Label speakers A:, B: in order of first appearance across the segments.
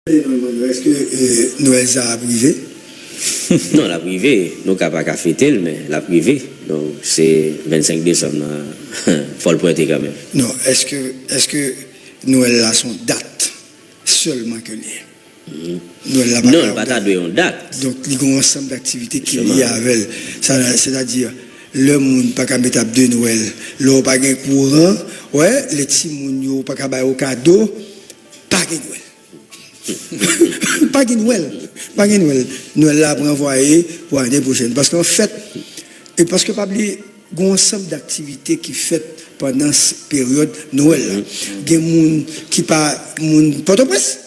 A: Est-ce que Noël ça a privé?
B: Non, la privée, nous n'avons pas fêter, mais la privée, donc c'est 25 décembre, il faut le pointer quand même.
A: Non, est-ce que Noël a son date seulement que lié?
B: Noël là, non, pas de une date.
A: Donc, il y a un ensemble d'activités qui liées avec elle. C'est-à-dire, le monde pas qu'à mettre de Noël, l'eau pas de courant, ouais, les petits moun pas qu'à bailler au cadeau, pas de Noël. Pas de Noël. Pas de Noël. Noël là pour envoyer pour l'année prochaine. Parce qu'en fait, et parce que pas oublier, il y a un ensemble d'activités qui fait pendant cette période Noël. Il y a des gens qui pas Port-au-Prince,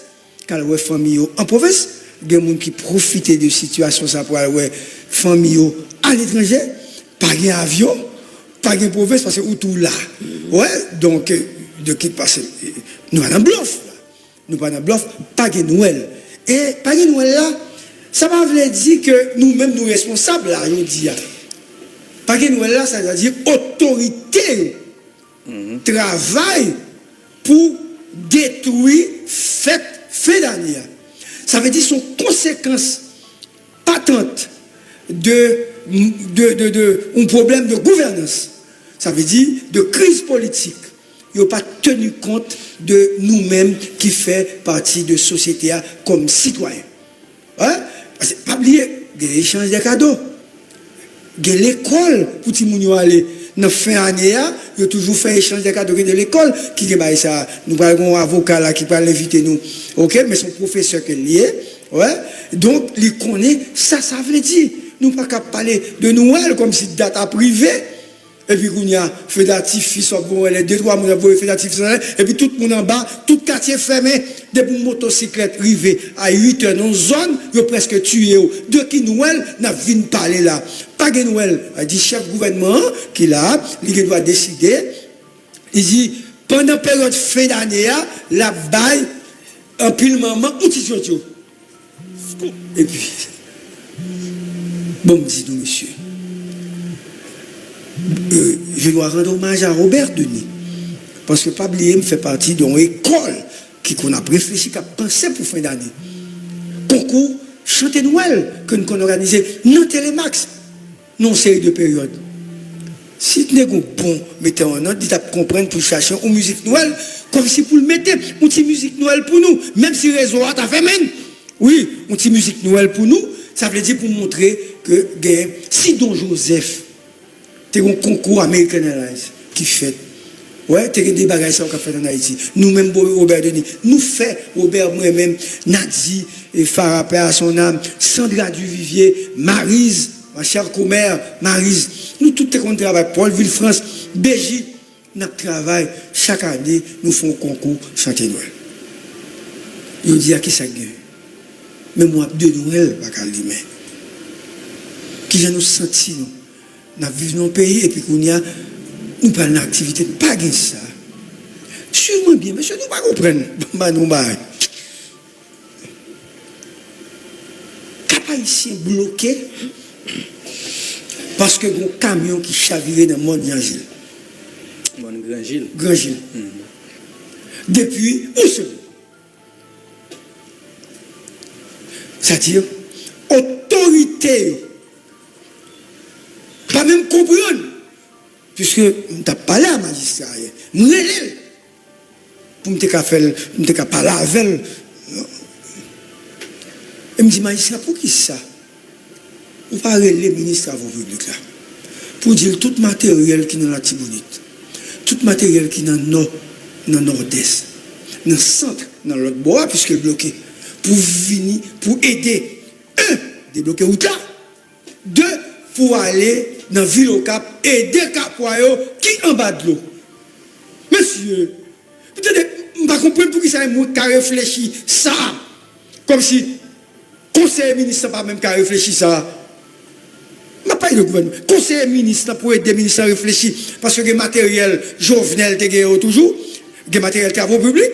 A: quand ils famille en province, il y a des gens qui profitent de situation ça pour aller famille à l'étranger, pas d'avion, pas de province parce que tout là. Ouais, donc de qui passer nous allons bluff. Nous pas dans bluff, pas de Noël. Et pas de Noël là, ça va veut dire que nous-mêmes nous responsables là, on dit. Pas de Noël là, ça veut dire autorité travail pour détruire fête d'année. Ça veut dire son conséquence patente de un problème de gouvernance. Ça veut dire de crise politique. Ils n'ont pas tenu compte de nous-mêmes qui fait partie de la société comme citoyens. Hein? Parce que pas oublier, il y a l'échange des cadeaux. Il y a l'école pour les gens aller. Dans la fin d'année, il y a toujours fait échange des cadeaux de l'école. Qui est ça? Nous avons un avocat là qui peut l'inviter nous. Ok, mais son professeur qui est lié. Ouais? Donc, il connaît, ça veut dire. Nous ne pouvons pas parler de Noël comme si data privée. Et puis, il y a feu d'artifice, les 2-3 mois pour feu d'artifice, et puis tout le monde en bas, tout le quartier fermé, des motocyclettes arrivées à 8 heures dans une zone, ils ont presque tué. De qui Noël n'a pas vu parler là. Pas de Noël, il dit chef gouvernement qui là, il doit décider. Il dit, pendant la période fin d'année, la baille, un pile maman, un petit chocho. Et puis, bon, dis-nous, monsieur. Je dois rendre hommage à Robert Denis. Parce que pas oublier, me fait partie d'une école qui qu'on a réfléchi, qui a pensé pour fin d'année. Concours Chanter Noël que nous avons organisé dans Télémax, non série de périodes. Si tu n'es bon, mettez en note, dites à comprendre pour chercher une musique Noël, comme si pour le mettre, une petite musique Noël pour nous, même si le réseau a fait même. Oui, une petite musique Noël pour nous, ça veut dire pour montrer que si Don Joseph, c'est un concours American Airlines qui fait. Ouais, c'est des bagages qu'on fait en Haïti. Nous-mêmes, Robert Denis, nous fait, Robert, moi-même, Nadi, et Farah, à son âme, Sandra Duvivier, Maryse, ma chère commère, Maryse. Nous, tous les travaillons, Paul Villefrance, Béji, nous travaillons chaque année, nous faisons un concours Chanter Noël. Ils disent à qui ça gagne. Mais moi, de Noël, pas qu'à lui, mais. Qui j'ai nous senti, nous. Nous vivons dans le pays et puis nous parlons d'activité, pas de ça. Sûrement bien, monsieur, nous ne comprenons pas. Nous Cap haïtien bloqué parce que un camion qui chavirait dans le monde Grand Gilles.
C: Grand Gilles.
A: Grand Gilles. Depuis une semaine. C'est-à-dire, autorité. Pas même comprendre. Puisque je n'ai pas là, magistrat. Je suis pour me parler avec elle. Et me dit, magistrat, pour qui ça? Vous parlez les ministres avant public là. Pour dire tout matériel qui est dans la Tibonite, tout matériel qui est dans le nord-est, dans le centre, dans l'autre bois, puisque bloqué, pour venir, pour aider, débloquer route là. 2, pour aller dans la ville au Cap et des Capoyos qui en bas de l'eau. Monsieur, peut-être je ne comprends pas pour qui ça a réfléchi ça. Comme si le conseiller ministre n'a pas même qu'à réfléchir ça. Je ne pas le gouvernement. Le conseiller ministre pour aider les ministres à réfléchir. Parce que le matériel Jovenel est toujours, le matériel travaux publics,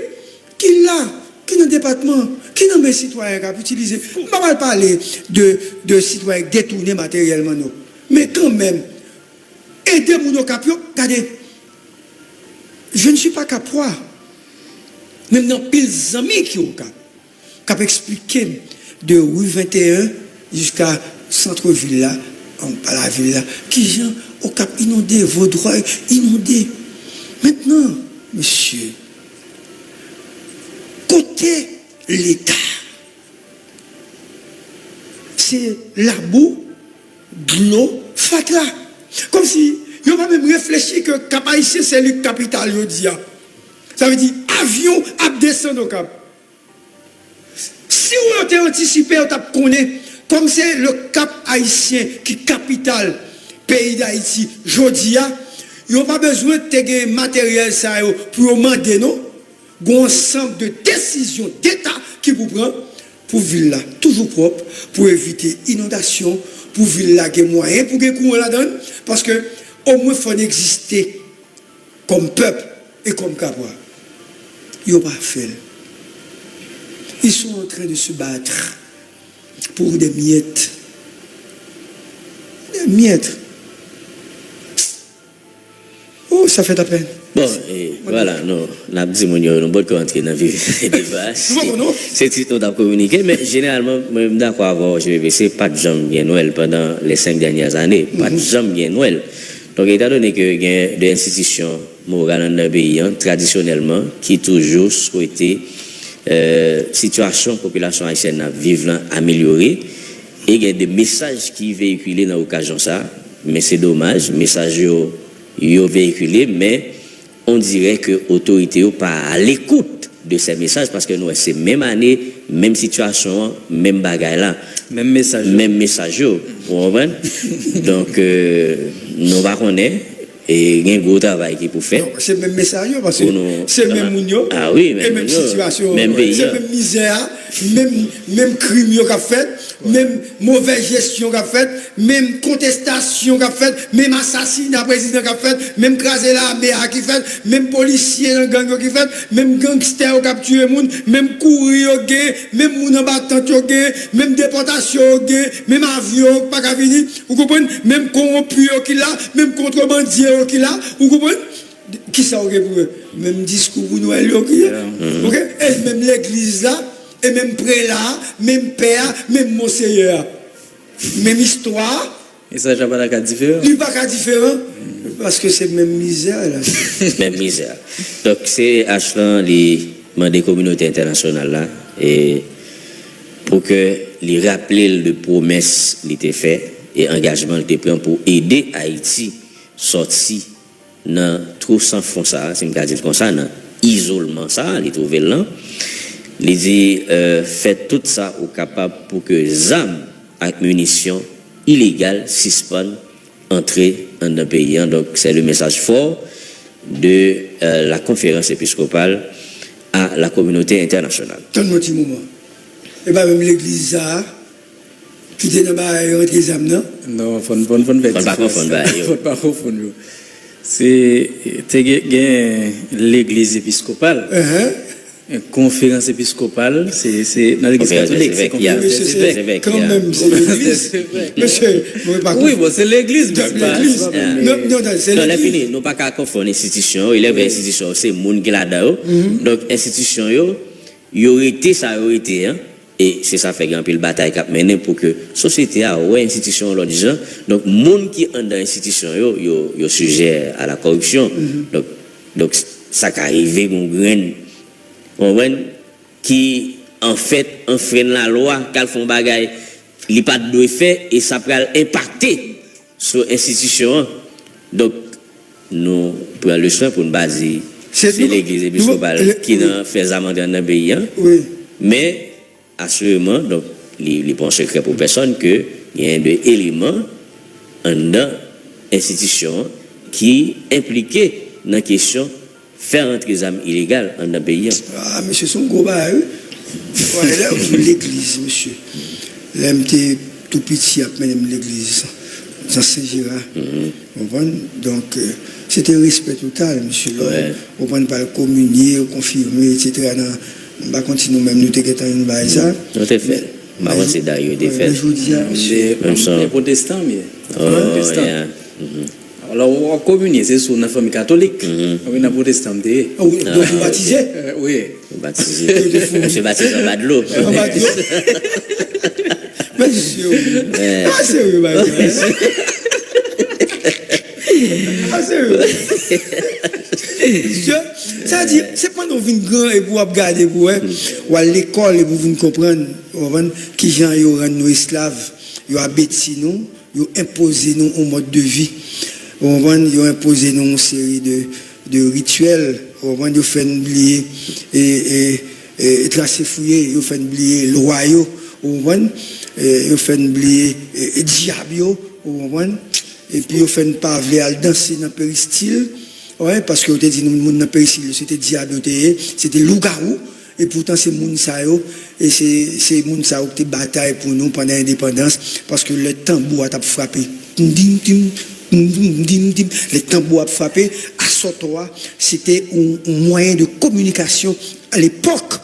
A: qui là, qui dans le département, qui dans les citoyens qui ont utilisé. Je ne vais pas parler de citoyens détournés matériellement. Non. Mais quand même, aider mon capio, regardez, je ne suis pas capois. Même dans pile amis qui ont cap. qui a expliqué de rue 21 jusqu'à centre-ville là, à la ville là, qui gens au cap inondé, vos droits inondés. Maintenant, monsieur, côté l'État, c'est la boue, de l'eau, fatra. Comme si, il n'y a pas même réfléchi que Cap Haïtien, c'est le capital, il dit. Ça veut dire, avion à descendre au Cap. Si on a anticipé, on t'a connaît, comme c'est le Cap Haïtien qui est capital, pays d'Haïti, Jodia, il n'y a pas besoin de matériel ça pour demander, non? Il y a un ensemble de décisions d'État qui vous prend pour vivre là, toujours propre, pour éviter inondation, pour vivre là, qu'il y ait moyen, pour qu'il y ait courant là-dedans, parce que au moins il faut exister comme peuple et comme capable. Ils n'ont pas fait. Ils sont en train de se battre pour des miettes. Des miettes. Oh, ça fait la peine.
B: Bon, et voilà, non, la dit mon yo, on peut entrer dans le débat. C'est tout à communiquer, mais généralement, même d'accord avec GVC, pas de jambe bien Noël pendant les 5 dernières années, pas de jambe bien Noël. Donc, étant donné qu'il y a des institutions morales dans le pays, traditionnellement, qui toujours souhaité situation population haïtienne à vivre améliorer, et il y a des messages qui véhiculés dans l'occasion ça, mais c'est dommage, messages yo véhiculés, mais on dirait que l'autorité n'est pas à l'écoute de ces messages parce que nous, c'est même année, même situation, même bagaille là.
C: Même message.
B: Même message. Vous comprenez? Donc, nous va connaître et il y a un gros travail qui pour faire.
A: C'est le même message parce que c'est le même mounio.
B: Ah oui,
A: même situation.
B: Même pays.
A: C'est la même misère, même crime qu'a fait, même mauvaise gestion qu'a fait, même contestation qu'a fait, même assassinat président qu'a fait, même crasé l'armée qui fait, même policier dans gang qui fait, même gangster qui a tué moun, même courir même moun en battant même déportation même avion pas qu'à venir, vous comprenez, même corrompu qui là, même contrebandier qui là, vous comprenez? Qui ça pour eux? Même discours pour Noël qui OK? Et même l'église là, et même prélat, même père, même monseigneur. Même histoire.
C: Et ça n'a pas de différent.
A: Il n'y a pas de différent. Parce que c'est même misère là.
B: Même misère. Donc c'est achetant les des communautés internationales là et pour que les rappeler de promesses qui étaient faites et engagement qui étaient pris pour aider Haïti sortir dans trop sans fond ça, c'est me dire comme ça, dans isolement ça, les trouver là. Les dit faites tout ça au capable pour que les armes et munitions illégales suspendent entrer dans un pays. Donc c'est le message fort de la conférence épiscopale à la communauté internationale.
A: Donne-moi un petit moment. Et bien même l'église là, qui était dans les âmes, non?
C: Non, il ne faut pas confondre. C'est l'église épiscopale. Une conférence épiscopale, c'est dans l'église catholique.
A: C'est quand même, c'est l'église. Monsieur,
C: oui, bon, c'est l'église.
A: Non,
B: la fini, nous pas qu'à confondre institution, il y a une institution, c'est le monde qui l'a dedans. Donc, institution, il aurait été, ça aurait été, hein. Et c'est ça fait grand pile bataille qu'a mené pour que société a ouais institution l'autre gens donc monde qui est dans institution yo sujet à la corruption donc ça qui arrive un grain qui en fait enfreint la loi qu'elle font bagaille li pas de faire et ça peut impacter sur institution donc nous prenons le soin pour nous baser c'est l'église épiscopale qui n'a fait amende dans le pays mais assurément, donc, il n'est pas secret pour personne qu'il y a des éléments dans l'institution qui impliquent dans la question de faire entrer les armes illégales dans le pays.
A: Ah, monsieur, son gros bail. Voilà, l'église, monsieur. L'MT tout petit a mené l'église. Dans Saint-Gérard. Donc, c'était un respect total, monsieur. On ne peut pas le communier, confirmer, etc. On va continuer même nous t'écouter une base ça.
B: Tout est fait. Ma c'est d'ailleurs des fait.
C: Les protestants mais. Alors, en communier, c'est sur une famille catholique. On est protestant.
A: Donc, vous baptisez?
C: Oui.
B: Baptisé. Monsieur baptisé en bas de l'eau.
A: En bas de l'eau. Monsieur. Ah, sérieux, ah, sérieux. Ça dit, c'est pas nous venir grand et pour regarder pour ou à l'école et pour venir comprendre qui gens ils rendent nous esclaves, ils abattent nous, ils imposent nous un mode de vie. Ils ont imposé nous une série de rituels, ils fait oublier et tracer fouiller, ils fait oublier le royaume, ils fait oublier diable, et puis ils fait pas aller danser dans le péristyle. Ouais, parce que vous avez dit nous dans péristyle, c'était diable, c'était loup-garou, et pourtant c'est moun sa yo, et c'est moun sa yo qui bataille pour nous pendant l'indépendance, parce que le tambour a frappé. Les tambours a frappé, à Sotoa, c'était un moyen de communication à l'époque,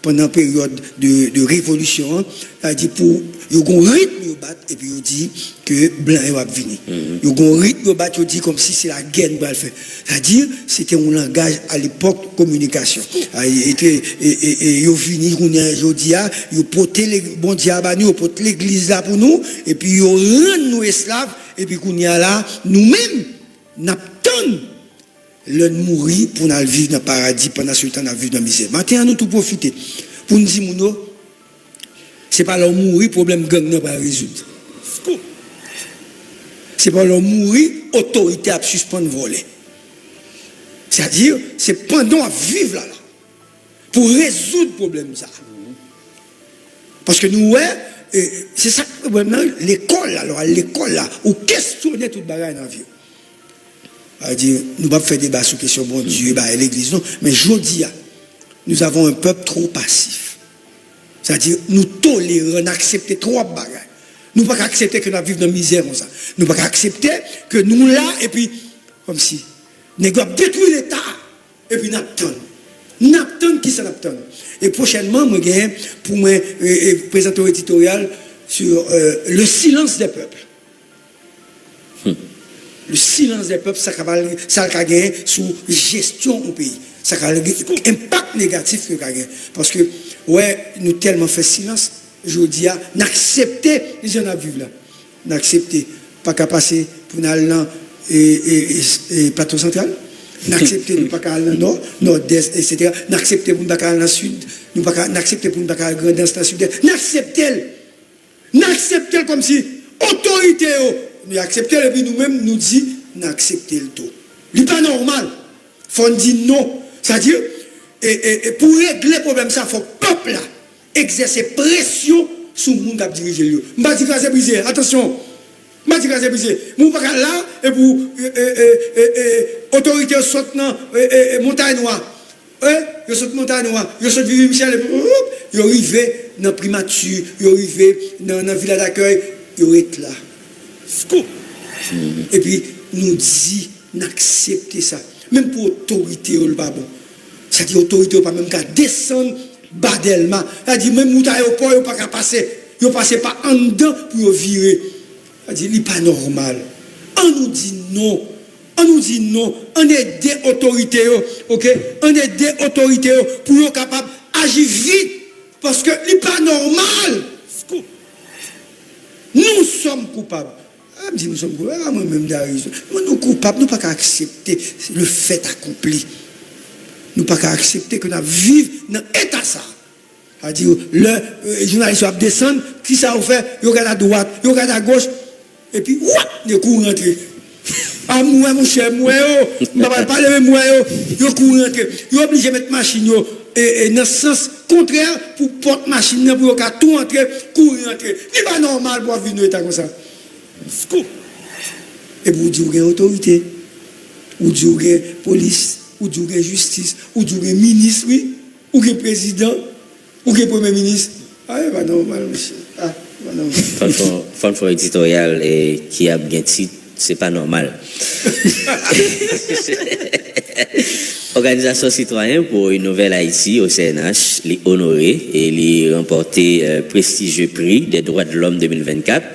A: pendant la période de révolution, c'est-à-dire pour il y a un rythme et puis il dit que blanc va venir. Il y a un rythme il dit comme si c'est la guerre qui va le faire. C'est-à-dire c'était un langage à l'époque communication. Et il venu aujourd'hui, il porté les bon diable à nous, il porté l'église là pour nous et puis il rend nous esclaves et puis qu'on y a là nous-mêmes n'attendons le mourir pour nous vivre dans le paradis pendant ce temps nous vivre dans la misère. Maintenant nous tout profiter pour nous dire c'est pas leur mourir, problème gang n'a pas résoudre. C'est pas leur mourir, autorité à suspendre voler. C'est-à-dire, c'est pendant à vivre là, pour résoudre le problème ça. Parce que nous, c'est ça le problème, l'école là, alors à l'école là, où questionner toute bagaille dans la vie. C'est-à-dire, nous ne pouvons pas faire débat sur la question, bon Dieu, l'église, non, mais je dis, nous avons un peuple trop passif. C'est-à-dire, nous tolérons, accepter trop de bagages. Nous ne pouvons pas accepter que nous vivons dans la misère comme ça. Nous ne pouvons pas accepter que nous là, et puis, comme si, nous avons détruit l'État, et puis nous attendons. Nous attendons qui ça attend. Et prochainement, je vais pour me présenter un éditorial sur le silence des peuples. Le silence des peuples, ça va gagner sous gestion au pays. Ça a un impact négatif que gagner. Parce que, nous tellement fait silence, je dis, n'accepter les gens à vivre là. N'accepter, pas qu'à passer pour aller dans et plateau central. N'accepter nous pas qu'à aller dans le nord, nord-est, etc. N'accepter pour nous pas qu'à aller dans le sud. N'accepter pour nous pas qu'à aller dans le sud-est. N'accepter comme si autorité, nous accepter et puis nous-mêmes nous dit, n'accepter le tout. Ce n'est pas normal. Il faut dire non. C'est-à-dire, et pour régler le problème, ça, il faut que le peuple exercer pression sur le monde qui a dirigé le lieu. Je ne vais pas dire que brisé. Attention. Je ne vais pas dire que brisé. Je ne vais pas là, et pour autorité saute dans montagne noire. Ils sautent montagne noire. Ils sautent Vivi Michel. Ils arrivent dans la primature. Ils arrivent dans la villa d'accueil. Ils sont là. Et puis, nous disons, n'acceptez ça. Même pour l'autorité, il n'est pas bon. C'est-à-dire, l'autorité n'est pas même qu'à descendre badellement. C'est-à-dire, même pour l'aéroport, il n'est pas qu'à passer. Il ne passe pas en dedans pour virer. C'est-à-dire, il n'est pas normal. On nous dit non. On nous dit non. On est des autorités, ok? On est des autorités pour être capable d'agir vite. Parce que il n'est pas normal. Nous sommes coupables. Nous sommes coupables. Moi-même, nous sommes coupables. Nous ne pouvons pas accepter le fait accompli. Nous ne pouvons pas accepter que nous vivions dans l'état ça. C'est-à-dire, le journaliste va descendre, qui ça va faire? Il regarde à droite, il regarde à gauche, et puis, il court rentrer. Ah, moi, mon cher, moi, je ne vais pas lever moi, il court rentrer. Il est obligé de mettre machine et dans le sens contraire pour porter machine, pour tout rentrer, courir rentrer. Il n'est pas normal pour vivre dans l'état comme ça. Et vous dites, vous avez autorité, vous dites, vous avez police, vous dites, vous avez justice, vous dites, vous avez ministre, oui, vous avez président, vous avez premier ministre. Ah, c'est pas normal, monsieur. Ah, pas normal.
B: Fond éditorial qui a bien titre, c'est pas normal. Organisation citoyenne pour une nouvelle Haïti au CNH, les honoré et les remporté prestigieux prix des droits de l'homme 2024.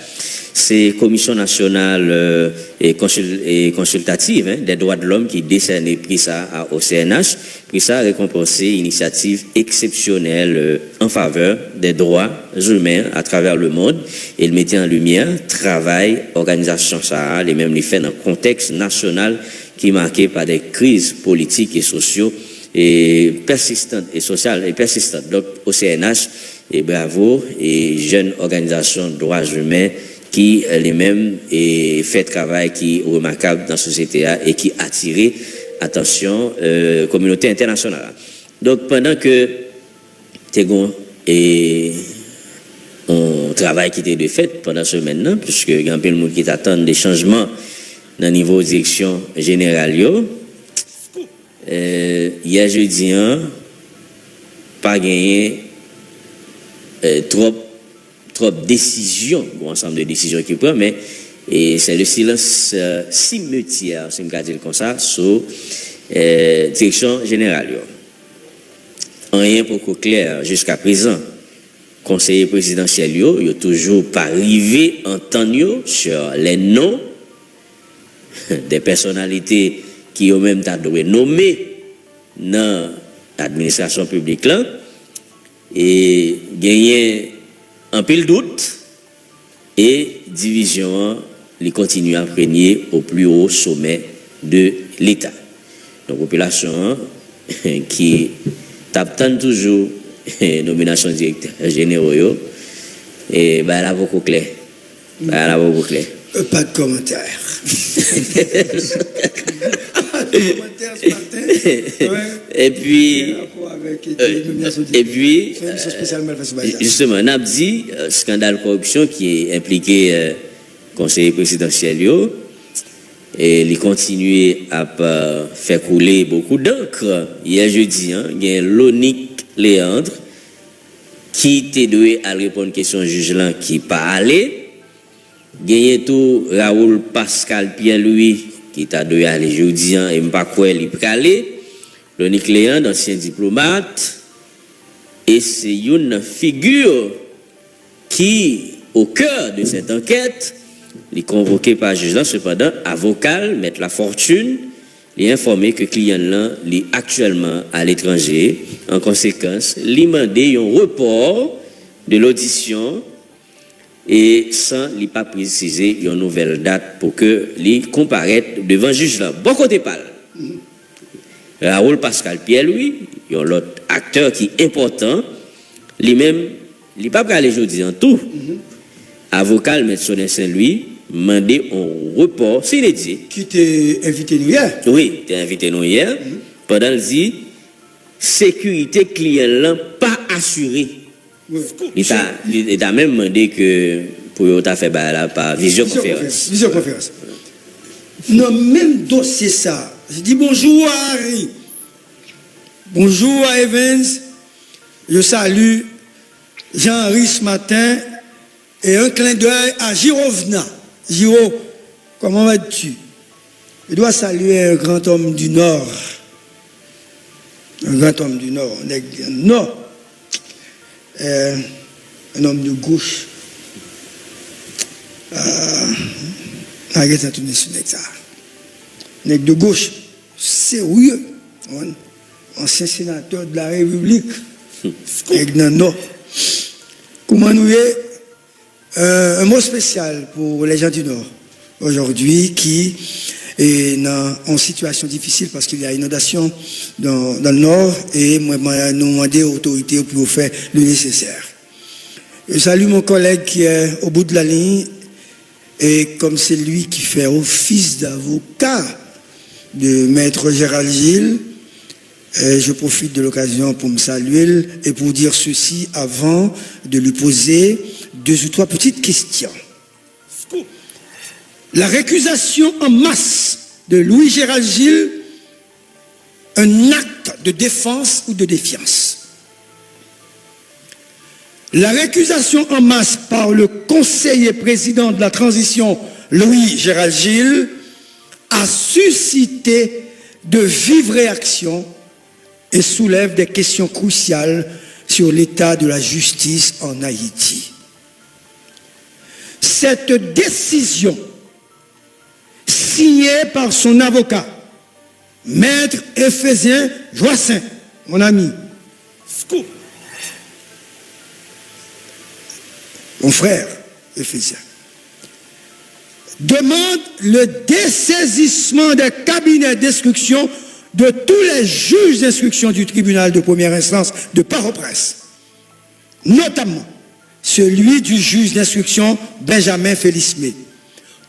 B: c'est Commission nationale et consultative des droits de l'homme qui décerne prix ça au CNH. Prix ça récompensé initiative exceptionnelle en faveur des droits humains à travers le monde. Et il mettait en lumière travail, organisation ça, les mêmes les fait dans un contexte national qui est marqué par des crises politiques et sociaux et persistantes et sociales et persistantes. Donc au CNH, et bravo et jeune organisation de droits humains qui les mêmes et fait travail qui est remarquable dans la société et qui attire attention communauté internationale. Donc pendant que Tégon et on travail qui était de fait pendant ce maintenant puisque il y a un peu de monde qui attend des changements dans le niveau de direction générale hier jeudi pas gagné trop décisions, un ensemble de décisions qu'il prend, mais c'est le silence cimetière, si je peux dire comme ça, sur direction générale. Rien pour clair jusqu'à présent. Conseiller présidentiel, il n'y a toujours pas arrivé en temps sur les noms des personnalités qui ont même été nommées dans l'administration publique là. Et gagner un peu le doute et division les continue à régner au plus haut sommet de l'État. Donc population qui tape toujours nomination directeur généraux et ben là beaucoup clair.
A: Pas de commentaire.
B: Et puis justement on a dit scandale corruption qui est impliqué conseiller présidentiel et il continue à faire couler beaucoup d'encre. Hier jeudi il y a Lonique Léandre qui était doué à répondre question juge là qui pas allé. Gagné tout Raoul Pascal Pierre-Louis qui t'a doué à aller jeudi et pas quoi il peut aller. Lonique Léandre, ancien diplomate, et c'est une figure qui, au cœur de cette enquête, est convoqué par le juge là, cependant, avocat, mettre la fortune, il est informé que le client là est actuellement à l'étranger. En conséquence, il a demandé un report de l'audition et sans lui pas préciser une nouvelle date pour que il comparaisse devant le juge là. Bon côté parle. Raoul Pascal Pierre-Louis, il y a l'autre acteur qui est important, lui-même, il n'est pas prêt à aller aujourd'hui en tout. Avocat, le médecin Saint-Louis, demandé un report, c'est inédit.
A: Qui t'est invité nous hier?
B: Oui, t'es invité nous hier. Pendant le dit, sécurité client là pas assurée.
A: Oui.
B: Il a même demandé que pour t'a fait là par visioconférence.
A: Visioconférence. Non, même dossier ça. Je dis bonjour à Harry. Bonjour à Evans. Je salue Jean-Henri ce matin et un clin d'œil à Girovna. Giro, comment vas-tu? Je dois saluer un grand homme du Nord. Un grand homme du Nord. Non. Un homme de gauche. Arrête de tourner sur ça. Nèg de gauche, sérieux, ancien sénateur de la République, non. Comment nous est un mot spécial pour les gens du Nord aujourd'hui qui est en situation difficile parce qu'il y a inondation dans le Nord et moi nous demander aux autorités pour faire le nécessaire. Je salue mon collègue qui est au bout de la ligne et comme c'est lui qui fait office d'avocat de Maître Gérald Gilles, je profite de l'occasion pour me saluer et pour dire ceci avant de lui poser 2 ou 3 petites questions. La récusation en masse de Louis Gérald Gilles, un acte de défense ou de défiance? La récusation en masse par le conseiller président de la transition Louis Gérald Gilles a suscité de vives réactions et soulève des questions cruciales sur l'état de la justice en Haïti. Cette décision, signée par son avocat, Maître Ephésien Joassin, mon ami, mon frère Ephésien, demande le dessaisissement des cabinets d'instruction de tous les juges d'instruction du tribunal de première instance de Port-au-Prince, notamment celui du juge d'instruction Benjamin Félismé,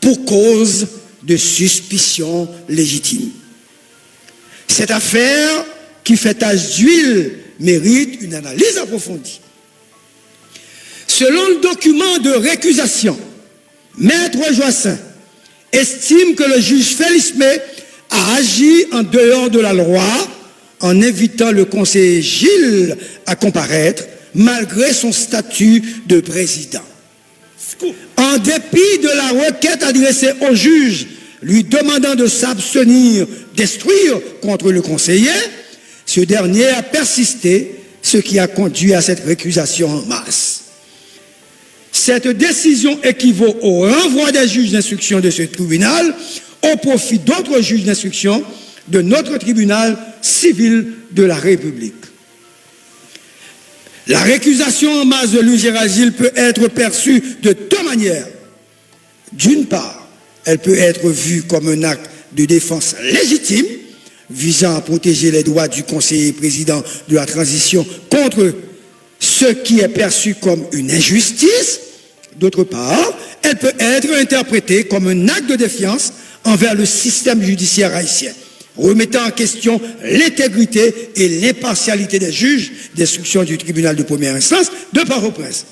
A: pour cause de suspicion légitime. Cette affaire, qui fait tache d'huile, mérite une analyse approfondie. Selon le document de récusation, Maître Joassin estime que le juge Félismé a agi en dehors de la loi en invitant le conseiller Gilles à comparaître malgré son statut de président. En dépit de la requête adressée au juge lui demandant de s'abstenir d'instruire contre le conseiller, ce dernier a persisté, ce qui a conduit à cette récusation en masse. Cette décision équivaut au renvoi des juges d'instruction de ce tribunal au profit d'autres juges d'instruction de notre tribunal civil de la République. La récusation en masse de Louis Gérald Gilles peut être perçue de deux manières. D'une part, elle peut être vue comme un acte de défense légitime visant à protéger les droits du conseiller président de la transition contre ce qui est perçu comme une injustice. D'autre part, elle peut être interprétée comme un acte de défiance envers le système judiciaire haïtien, remettant en question l'intégrité et l'impartialité des juges d'instruction du tribunal de première instance de Port-au-Prince.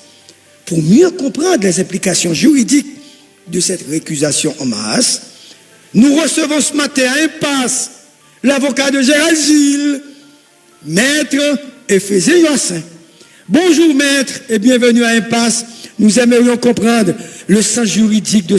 A: Pour mieux comprendre les implications juridiques de cette récusation en masse, nous recevons ce matin à Impasse l'avocat de Gérald Gilles, Maître Ephésien Joassin. Bonjour Maître et bienvenue à Impasse. Nous aimerions comprendre le sens juridique de